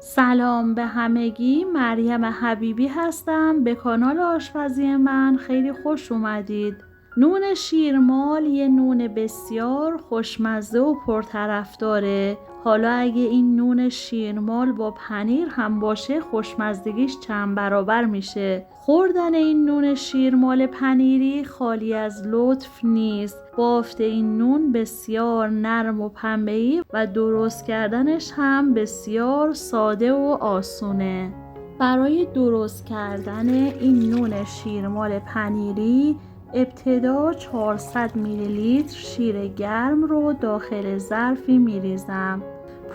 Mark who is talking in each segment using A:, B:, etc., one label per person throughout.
A: سلام به همگی، مریم حبیبی هستم. به کانال آشپزی من خیلی خوش اومدید. نون شیرمال یه نون بسیار خوشمزه و پرطرفداره. حالا اگه این نون شیرمال با پنیر هم باشه خوشمزدگیش چند برابر میشه. خوردن این نون شیرمال پنیری خالی از لطف نیست. بافت این نون بسیار نرم و پنبه‌ای و درست کردنش هم بسیار ساده و آسونه. برای درست کردن این نون شیرمال پنیری ابتدا 400 میلی لیتر شیر گرم رو داخل ظرفی میریزم.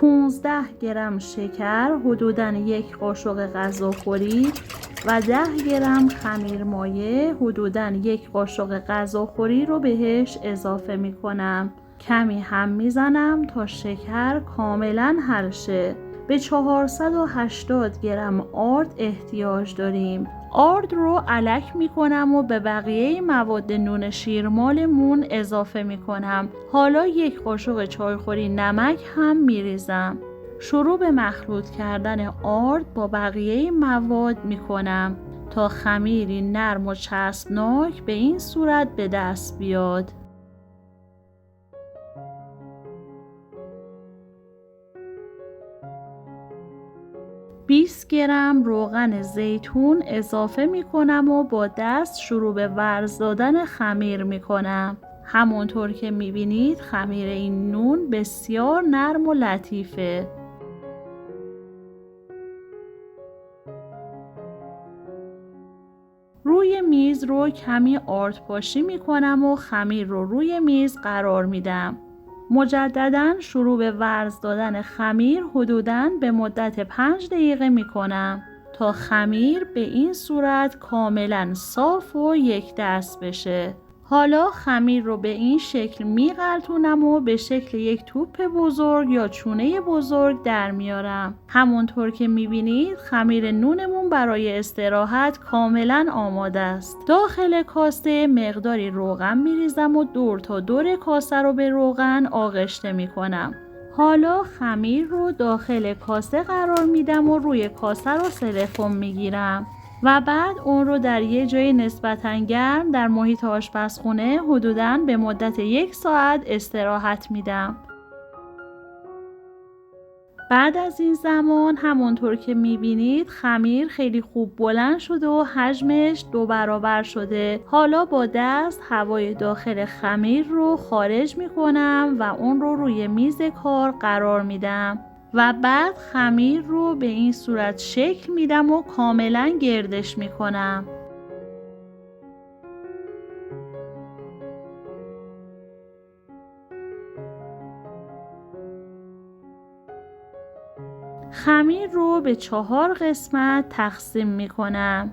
A: 15 گرم شکر، حدوداً 1 قاشق غذاخوری و 10 گرم خمیر مایه، حدوداً 1 قاشق غذاخوری رو بهش اضافه میکنم. کمی هم میزنم تا شکر کاملاً حل شه. به 480 گرم آرد احتیاج داریم. آرد رو الک میکنم و به بقیه مواد نون شیرمالمون اضافه میکنم. حالا 1 قاشق چایخوری نمک هم میریزم. شروع به مخلوط کردن آرد با بقیه مواد میکنم تا خمیری نرم و چسبناک به این صورت به دست بیاد. بیست گرم روغن زیتون اضافه می کنم و با دست شروع به ورز دادن خمیر می کنم. همونطور که می بینید خمیر این نون بسیار نرم و لطیفه. روی میز رو کمی آردپاشی می کنم و خمیر رو روی میز قرار میدم. مجدداً شروع به ورز دادن خمیر حدوداً به مدت 5 دقیقه می کنم تا خمیر به این صورت کاملاً صاف و یک دست بشه. حالا خمیر رو به این شکل می غلطونم و به شکل یک توپ بزرگ یا چونه بزرگ در میارم. همونطور که می بینید خمیر نونمون برای استراحت کاملاً آماده است. داخل کاسه مقداری روغن می ریزم و دور تا دور کاسه رو به روغن آغشته می کنم. حالا خمیر رو داخل کاسه قرار میدم و روی کاسه رو سلفون میگیرم و بعد اون رو در یه جای نسبتاً گرم در محیط آشپزخونه حدوداً به مدت 1 ساعت استراحت میدم. بعد از این زمان همونطور که میبینید خمیر خیلی خوب بلند شده و حجمش 2 برابر شده. حالا با دست هوای داخل خمیر رو خارج میکنم و اون رو روی میز کار قرار میدم و بعد خمیر رو به این صورت شکل میدم و کاملا گردش میکنم. خمیر رو به 4 قسمت تقسیم میکنم.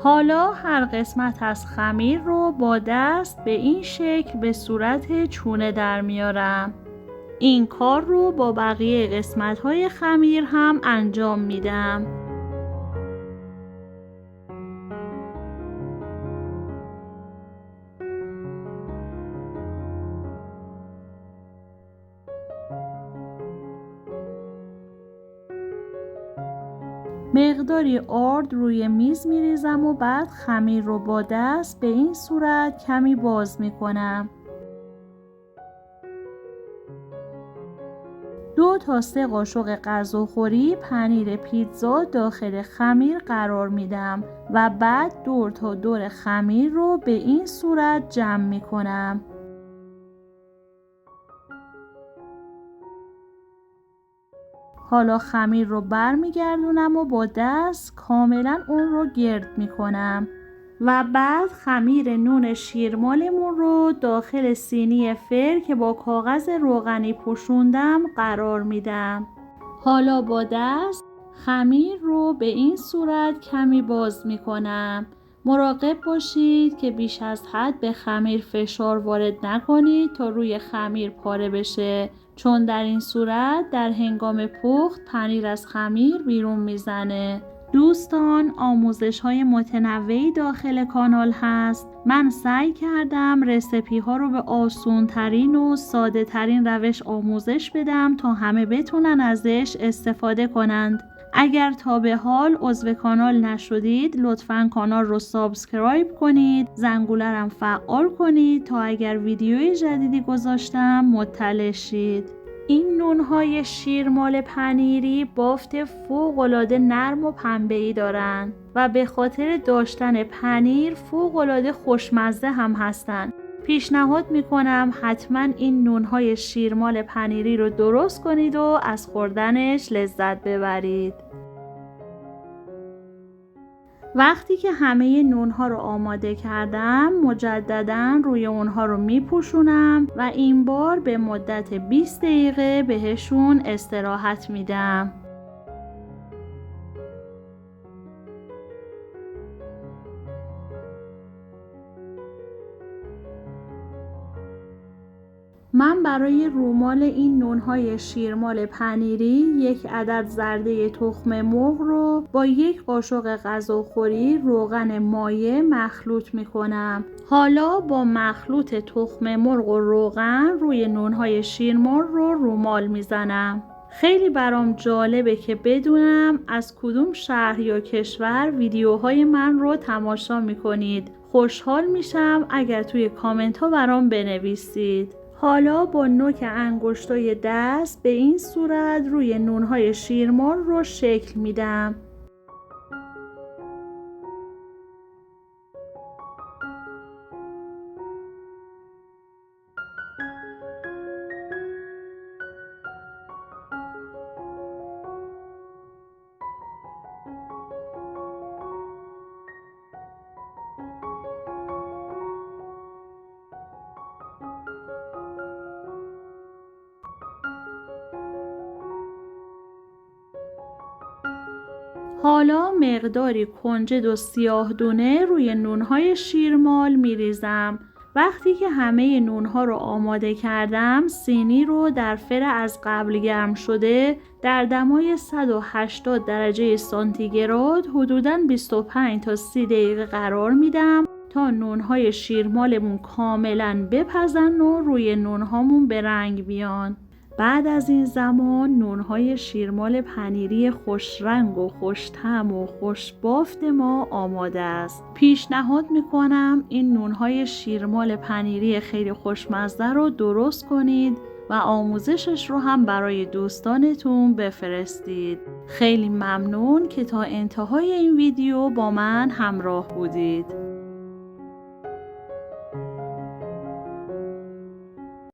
A: حالا هر قسمت از خمیر رو با دست به این شکل به صورت چونه در میارم. این کار رو با بقیه قسمت‌های خمیر هم انجام میدم. مقداری آرد روی میز میریزم و بعد خمیر رو با دست به این صورت کمی باز میکنم. 2 تا 3 قاشق غذاخوری پنیر پیتزا داخل خمیر قرار میدم و بعد دور تا دور خمیر رو به این صورت جمع میکنم. حالا خمیر رو برمیگردونم و با دست کاملا اون رو گرد میکنم و بعد خمیر نون شیرمالمون رو داخل سینی فر که با کاغذ روغنی پوشوندم قرار میدم. حالا با دست خمیر رو به این صورت کمی باز میکنم. مراقب باشید که بیش از حد به خمیر فشار وارد نکنید تا روی خمیر پاره بشه، چون در این صورت در هنگام پخت پنیر از خمیر بیرون میزنه. دوستان، آموزش‌های متنوعی داخل کانال هست. من سعی کردم رسیپی ها رو به آسون ترین و ساده ترین روش آموزش بدم تا همه بتونن ازش استفاده کنند. اگر تا به حال عضو کانال نشدید لطفاً کانال رو سابسکرایب کنید، زنگوله رو فعال کنید تا اگر ویدیوی جدیدی گذاشتم مطلع شید. این نونهای شیرمال پنیری بافت فوق‌العاده نرم و پنبه‌ای دارن و به خاطر داشتن پنیر فوق‌العاده خوشمزه هم هستن. پیشنهاد میکنم حتما این نونهای شیرمال پنیری رو درست کنید و از خوردنش لذت ببرید. وقتی که همه نونها رو آماده کردم مجددا روی اونها رو میپوشونم و این بار به مدت 20 دقیقه بهشون استراحت میدم. من برای رومال این نونهای شیرمال پنیری 1 عدد زرده تخم مرغ رو با 1 قاشق غذاخوری روغن مایع مخلوط میکنم. حالا با مخلوط تخم مرغ و روغن روی نونهای شیرمال رو رومال میزنم. خیلی برام جالبه که بدونم از کدوم شهر یا کشور ویدیوهای من رو تماشا میکنید. خوشحال میشم اگر توی کامنت ها برام بنویسید. حالا با نوک انگشتای دست به این صورت روی نونهای شیرمال رو شکل میدم. حالا مقداری کنجد و سیاه دونه روی نونهای شیرمال میریزم. وقتی که همه نونها رو آماده کردم سینی رو در فر از قبل گرم شده در دمای 180 درجه سانتیگراد حدوداً 25 تا 30 دقیقه قرار میدم تا نونهای شیرمالمون کاملاً بپزن و روی نونهامون به رنگ بیان. بعد از این زمان نونهای شیرمال پنیری خوش رنگ و خوش طعم و خوش بافت ما آماده است. پیشنهاد میکنم این نونهای شیرمال پنیری خیلی خوشمزه رو درست کنید و آموزشش رو هم برای دوستانتون بفرستید. خیلی ممنون که تا انتهای این ویدیو با من همراه بودید.